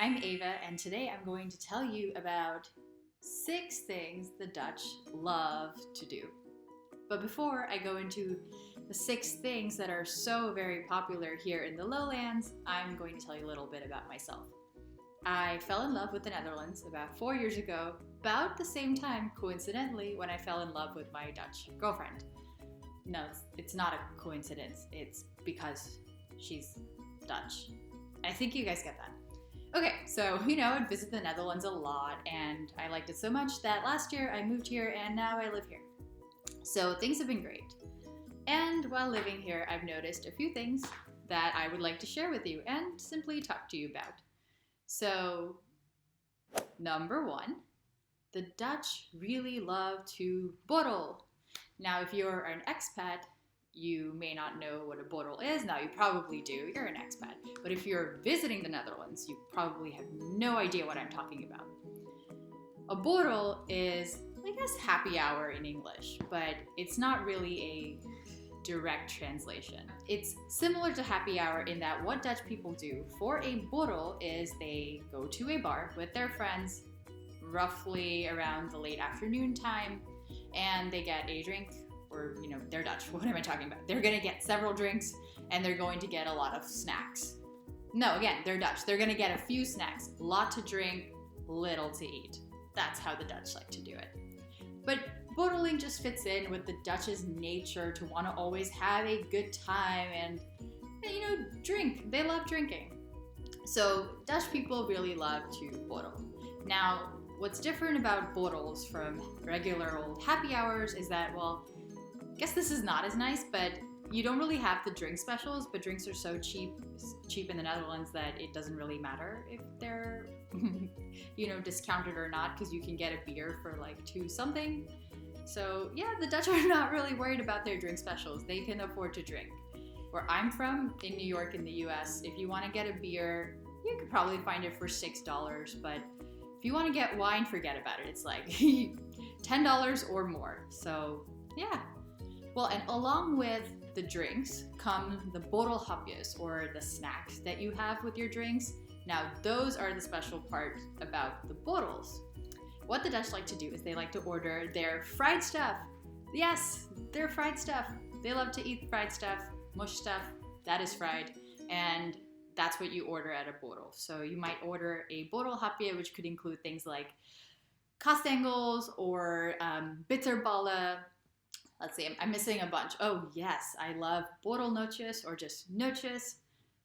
I'm Ava, and today I'm going to tell you about 6 things the Dutch love to do. But before I go into the 6 things that are so very popular here in the lowlands, I'm going to tell you a little bit about myself. I fell in love with the Netherlands about 4 years ago, about the same time, coincidentally, when I fell in love with my Dutch girlfriend. No, it's not a coincidence, it's because she's Dutch. I think you guys get that. Okay, so I visit the Netherlands a lot, and I liked it so much that last year I moved here and now I live here. So things have been great. And while living here, I've noticed a few things that I would like to share with you and simply talk to you about. So, number 1, the Dutch really love to borrel. Now, if you're an expat, you may not know what a borrel is. Now, you probably do. You're an expat. But if you're visiting the Netherlands, you probably have no idea what I'm talking about. A borrel is, I guess, happy hour in English, but it's not really a direct translation. It's similar to happy hour in that what Dutch people do for a borrel is they go to a bar with their friends roughly around the late afternoon time, and they get a drink, or, they're Dutch. What am I talking about? They're going to get several drinks, and they're going to get a lot of snacks. No, again, they're Dutch. They're going to get a few snacks, a lot to drink, little to eat. That's how the Dutch like to do it. But borreling just fits in with the Dutch's nature to want to always have a good time and drink. They love drinking. So Dutch people really love to borrel. Now, what's different about borrels from regular old happy hours is that, I guess this is not as nice, but you don't really have the drink specials, but drinks are so cheap in the Netherlands that it doesn't really matter if they're, discounted or not, because you can get a beer for like 2 something. So yeah, the Dutch are not really worried about their drink specials. They can afford to drink. Where I'm from, in New York in the US, if you want to get a beer, you could probably find it for $6, but if you want to get wine, forget about it. It's like $10 or more. So yeah. Well, and along with the drinks come the borrelhapjes, or the snacks that you have with your drinks. Now, those are the special part about the borrels. What the Dutch like to do is they like to order their fried stuff. Yes, their fried stuff. They love to eat fried stuff, mush stuff, that is fried, and that's what you order at a borrel. So you might order a borrelhapje, which could include things like kastengels or bitterballen. Let's see, I'm missing a bunch. Oh yes, I love borrelnootjes or just nootjes.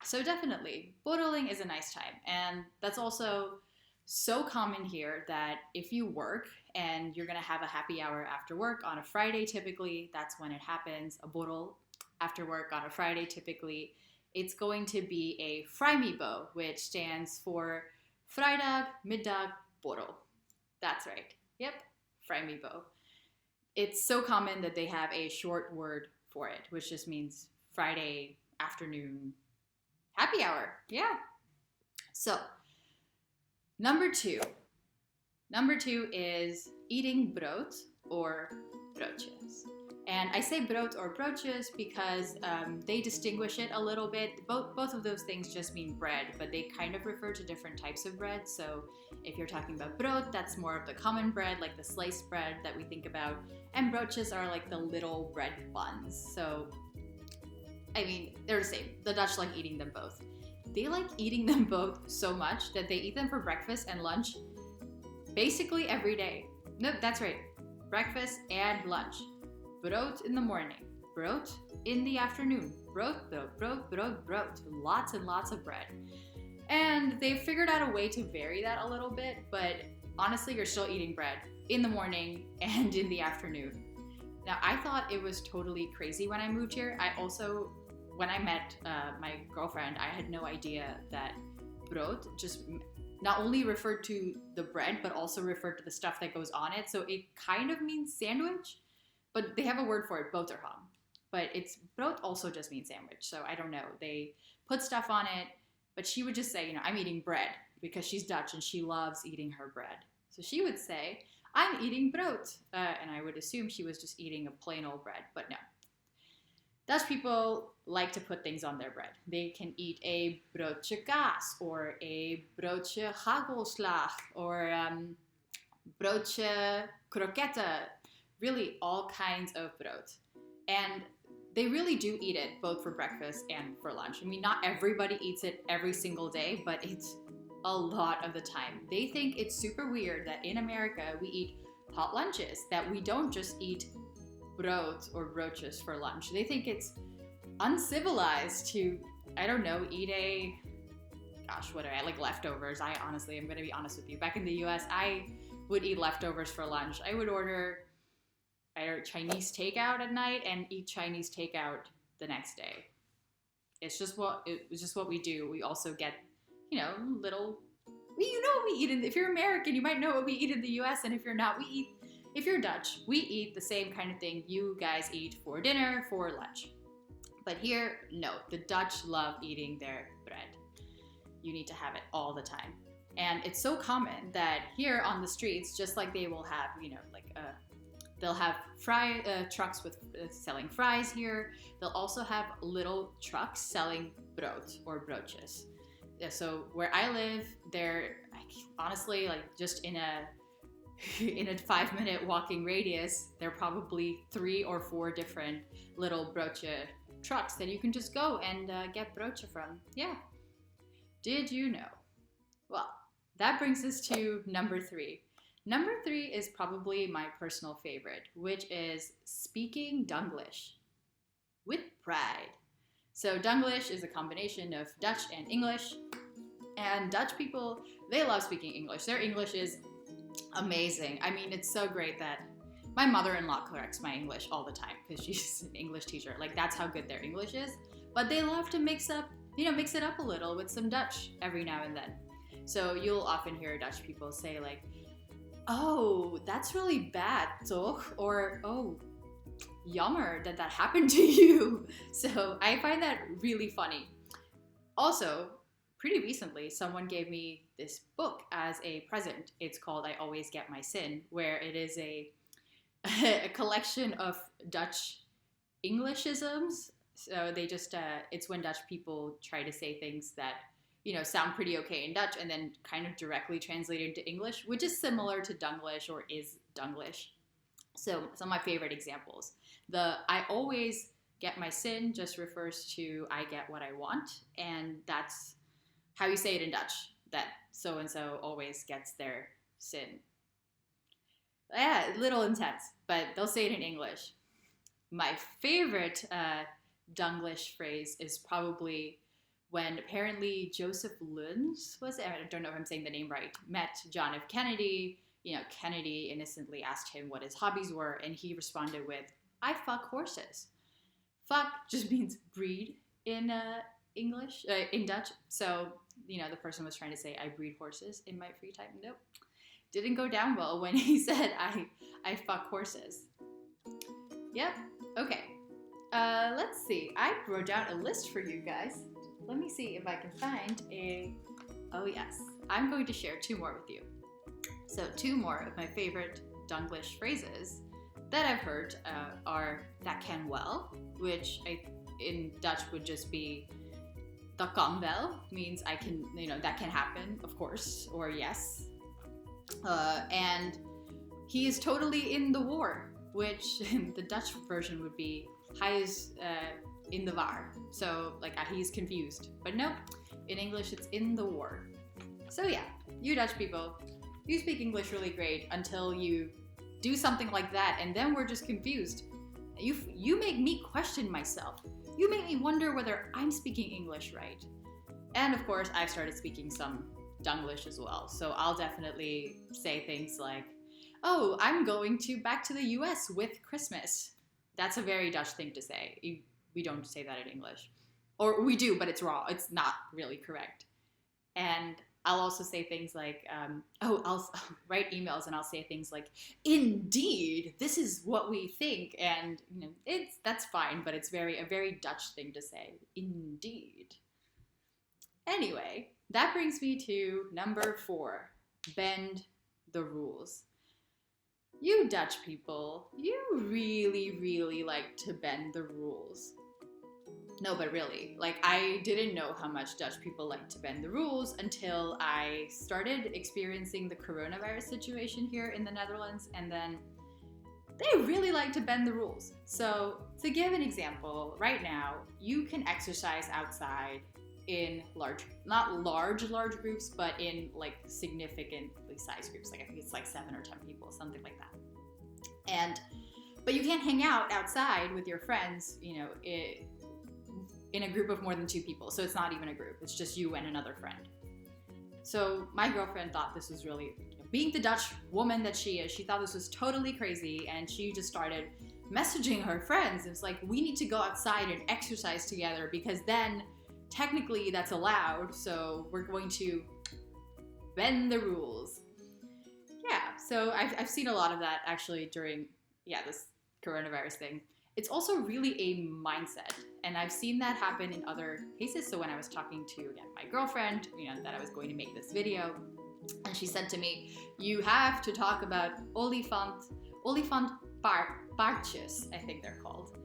So definitely, borreling is a nice time. And that's also so common here that if you work and you're going to have a happy hour after work on a Friday, typically, that's when it happens, a borrel after work on a Friday, typically, it's going to be a vrijmibo, which stands for Vrijdag, Middag, Borrel. That's right. Yep, vrijmibo. It's so common that they have a short word for it, which just means Friday afternoon happy hour. Yeah. So, number 2. Number 2 is eating brood or broodjes. And I say brood or broodjes because they distinguish it a little bit. Both of those things just mean bread, but they kind of refer to different types of bread. So if you're talking about brood, that's more of the common bread, like the sliced bread that we think about. And broodjes are like the little bread buns. So, they're the same. The Dutch like eating them both. They like eating them both so much that they eat them for breakfast and lunch basically every day. Nope, that's right. Breakfast and lunch. Brood in the morning, brood in the afternoon, brood. Lots and lots of bread. And they've figured out a way to vary that a little bit, but honestly, you're still eating bread in the morning and in the afternoon. Now, I thought it was totally crazy when I moved here. When I met my girlfriend, I had no idea that brood just not only referred to the bread, but also referred to the stuff that goes on it. So it kind of means sandwich. But they have a word for it, boterham. But brood also just means sandwich, so I don't know. They put stuff on it, but she would just say, I'm eating bread, because she's Dutch and she loves eating her bread. So she would say, I'm eating brood. And I would assume she was just eating a plain old bread, but no. Dutch people like to put things on their bread. They can eat a broodje kaas or a broodje hagelslag or broodje kroketten, really all kinds of brood. And they really do eat it both for breakfast and for lunch. I mean, not everybody eats it every single day, but it's a lot of the time. They think it's super weird that in America we eat hot lunches, that we don't just eat brood or broodjes for lunch. They think it's uncivilized to, I don't know, eat a, gosh, what do I like, leftovers. I honestly, I'm going to be honest with you. Back in the US, I would eat leftovers for lunch. I would order either Chinese takeout at night and eat Chinese takeout the next day. It's just what we do. We also get, you know, little, you know what we eat if you're American, you might know what we eat in the US, and if you're not, if you're Dutch, we eat the same kind of thing you guys eat for dinner, for lunch. But here, no, the Dutch love eating their bread. You need to have it all the time. And it's so common that here on the streets, just like they will have, you know, like they'll have trucks with selling fries here. They'll also have little trucks selling brood or broodjes. So where I live, they're honestly like just in a 5-minute walking radius, there are probably 3 or 4 different little broodje trucks that you can just go and get broodje from. Yeah. Did you know? Well, that brings us to number 3. Number 3 is probably my personal favorite, which is speaking Dunglish with pride. So Dunglish is a combination of Dutch and English, and Dutch people, they love speaking English. Their English is amazing. I mean, it's so great that my mother-in-law corrects my English all the time because she's an English teacher. Like, that's how good their English is. But they love to mix it up a little with some Dutch every now and then. So you'll often hear Dutch people say like, "Oh, that's really bad, toch?" Or, "Oh, yummer that happened to you." So I find that really funny. Also, pretty recently, someone gave me this book as a present. It's called I Always Get My Sin, where it is a collection of Dutch Englishisms. So they just, it's when Dutch people try to say things that, you know, sound pretty okay in Dutch and then kind of directly translated into English, which is similar to Dunglish or is Dunglish. So some of my favorite examples. The I always get my sin just refers to I get what I want, and that's how you say it in Dutch, that so-and-so always gets their sin. Yeah, a little intense, but they'll say it in English. My favorite Dunglish phrase is probably when apparently Joseph Luns I don't know if I'm saying the name right, met John F. Kennedy. You know, Kennedy innocently asked him what his hobbies were, and he responded with, "I fuck horses." Fuck just means breed in English, in Dutch. So, you know, the person was trying to say, "I breed horses in my free time." Nope. Didn't go down well when he said, I fuck horses. Yep. Okay. Let's see. I wrote down a list for you guys. Let me see if I can find oh yes. I'm going to share 2 more with you. So 2 more of my favorite Dunglish phrases that I've heard are "dat kan wel," which in Dutch would just be "dat kan wel," means I can, you know, that can happen, of course, or yes. And "he is totally in the war," which in the Dutch version would be "hij is in the war." So like he's confused. But nope, in English it's "in the war." So yeah, you Dutch people, you speak English really great until you do something like that, and then we're just confused. You make me question myself. You make me wonder whether I'm speaking English right. And of course, I've started speaking some Dunglish as well. So I'll definitely say things like, "Oh, I'm going back to the US with Christmas." That's a very Dutch thing to say. We don't say that in English. Or we do, but it's wrong. It's not really correct. And I'll also say things like, I'll write emails and I'll say things like, "Indeed, this is what we think." And you know, that's fine, but it's a very Dutch thing to say. Indeed. Anyway, that brings me to number 4, bend the rules. You Dutch people, you really, really like to bend the rules. No, but really, like, I didn't know how much Dutch people like to bend the rules until I started experiencing the coronavirus situation here in the Netherlands, and then they really like to bend the rules. So, to give an example, right now, you can exercise outside in not large groups, but in like significantly sized groups. Like, I think it's like 7 or 10 people, something like that. But you can't hang out outside with your friends, in a group of more than 2 people. So it's not even a group. It's just you and another friend. So my girlfriend thought this was really, being the Dutch woman that she is, she thought this was totally crazy. And she just started messaging her friends. It's like, we need to go outside and exercise together because then technically that's allowed. So we're going to bend the rules. Yeah, so I've seen a lot of that actually during, this coronavirus thing. It's also really a mindset, and I've seen that happen in other cases. So when I was talking to, again, my girlfriend, that I was going to make this video, and she said to me, you have to talk about olifant paardjes, I think they're called.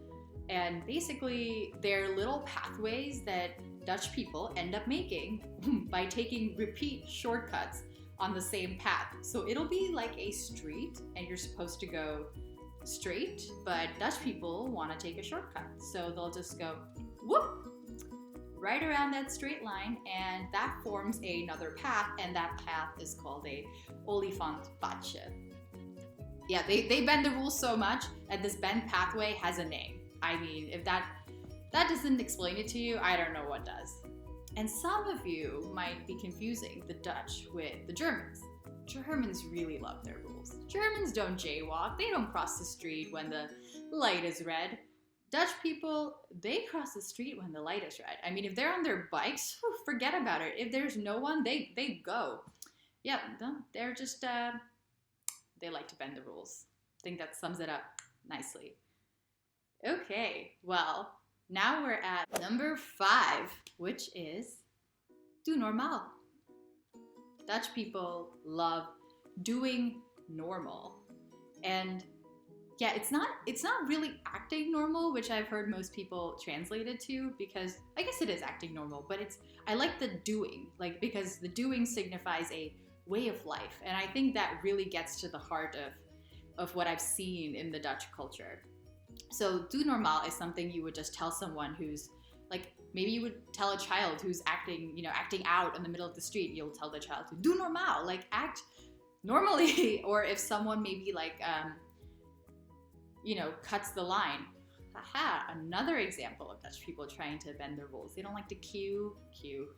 And basically, they're little pathways that Dutch people end up making by taking repeat shortcuts on the same path. So it'll be like a street, and you're supposed to go straight, but Dutch people want to take a shortcut. So they'll just go whoop right around that straight line, and that forms another path, and that path is called a olifantpadje. Yeah, they bend the rules so much that this bent pathway has a name. I mean, if that doesn't explain it to you, I don't know what does. And some of you might be confusing the Dutch with the Germans. Germans really love their rules. Germans don't jaywalk. They don't cross the street when the light is red. Dutch people, they cross the street when the light is red. I mean, if they're on their bikes, forget about it. If there's no one, they go. Yeah, they're just, they like to bend the rules. I think that sums it up nicely. Okay, well, now we're at number 5, which is doe normaal. Dutch people love doing normal. And yeah, it's not really acting normal, which I've heard most people translate it to, because I guess it is acting normal, but I like the doing, like, because the doing signifies a way of life. And I think that really gets to the heart of what I've seen in the Dutch culture. So doe normaal is something you would just tell someone who's like, maybe you would tell a child who's acting out in the middle of the street. You'll tell the child to doe normaal, like act normally. Or if someone maybe like, cuts the line. Haha, another example of Dutch people trying to bend the rules. They don't like to queue,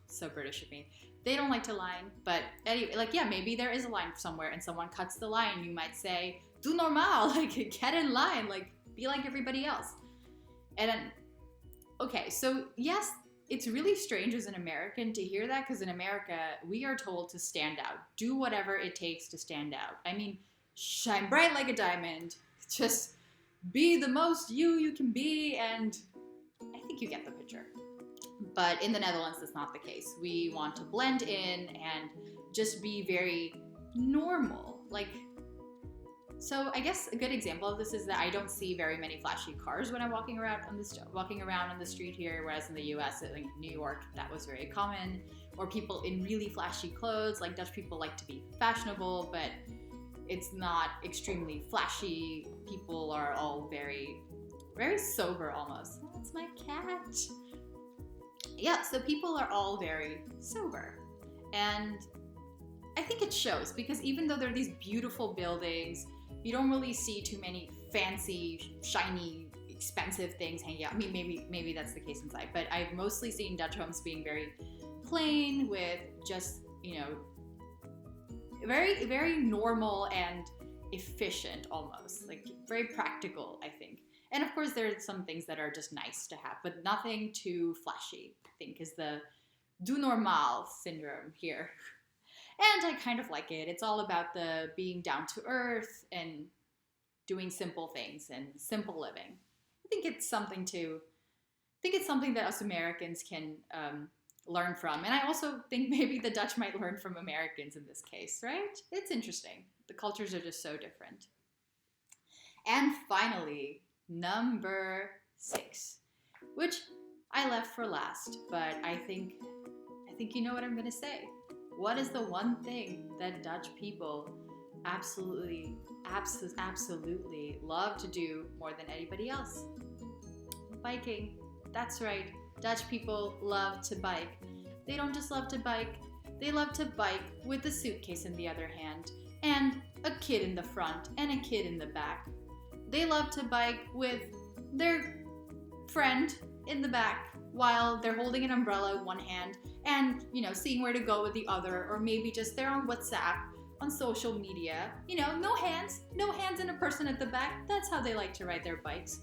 so British of me. They don't like to line, but anyway, like, yeah, maybe there is a line somewhere and someone cuts the line. You might say, doe normaal, like get in line, like be like everybody else. And then, okay, so yes, it's really strange as an American to hear that, because in America, we are told to stand out. Do whatever it takes to stand out. I mean, shine bright like a diamond. Just be the most you can be, and I think you get the picture. But in the Netherlands, that's not the case. We want to blend in and just be very normal. Like, so I guess a good example of this is that I don't see very many flashy cars when I'm walking around on the street here, whereas in the US, like New York, that was very common. Or people in really flashy clothes. Like, Dutch people like to be fashionable, but it's not extremely flashy. People are all very, very sober almost. Oh, that's my cat. Yeah, so people are all very sober. And I think it shows, because even though there are these beautiful buildings, you don't really see too many fancy, shiny, expensive things hanging out. I mean, maybe that's the case inside, but I've mostly seen Dutch homes being very plain with just, very, very normal and efficient almost, like very practical, I think. And of course, there are some things that are just nice to have, but nothing too flashy, I think, is the doe normaal syndrome here. And I kind of like it. It's all about the being down to earth and doing simple things and simple living. I think it's something that us Americans can learn from. And I also think maybe the Dutch might learn from Americans in this case, right? It's interesting. The cultures are just so different. And finally, number 6, which I left for last, but I think you know what I'm gonna say. What is the one thing that Dutch people absolutely, absolutely love to do more than anybody else? Biking. That's right. Dutch people love to bike. They don't just love to bike, they love to bike with a suitcase in the other hand, and a kid in the front, and a kid in the back. They love to bike with their friend in the back while they're holding an umbrella in one hand and, seeing where to go with the other, or maybe just they're on WhatsApp, on social media. No hands and a person at the back. That's how they like to ride their bikes.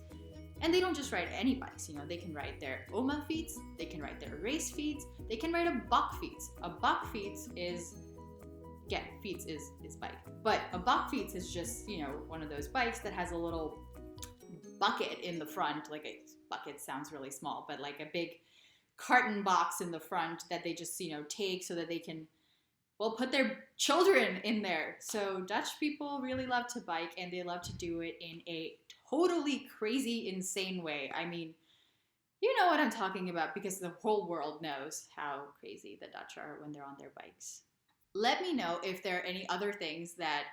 And they don't just ride any bikes, they can ride their oma fiets, they can ride their race fiets, they can ride a bakfiets. A bakfiets is, again, fiets is bike. But a bakfiets is just, one of those bikes that has a little bucket in the front. Like, a bucket sounds really small, but like a big carton box in the front that they just, take so that they can, put their children in there. So Dutch people really love to bike, and they love to do it in a totally crazy, insane way. I mean, you know what I'm talking about, because the whole world knows how crazy the Dutch are when they're on their bikes. Let me know if there are any other things that,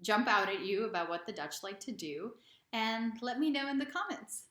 jump out at you about what the Dutch like to do, and let me know in the comments.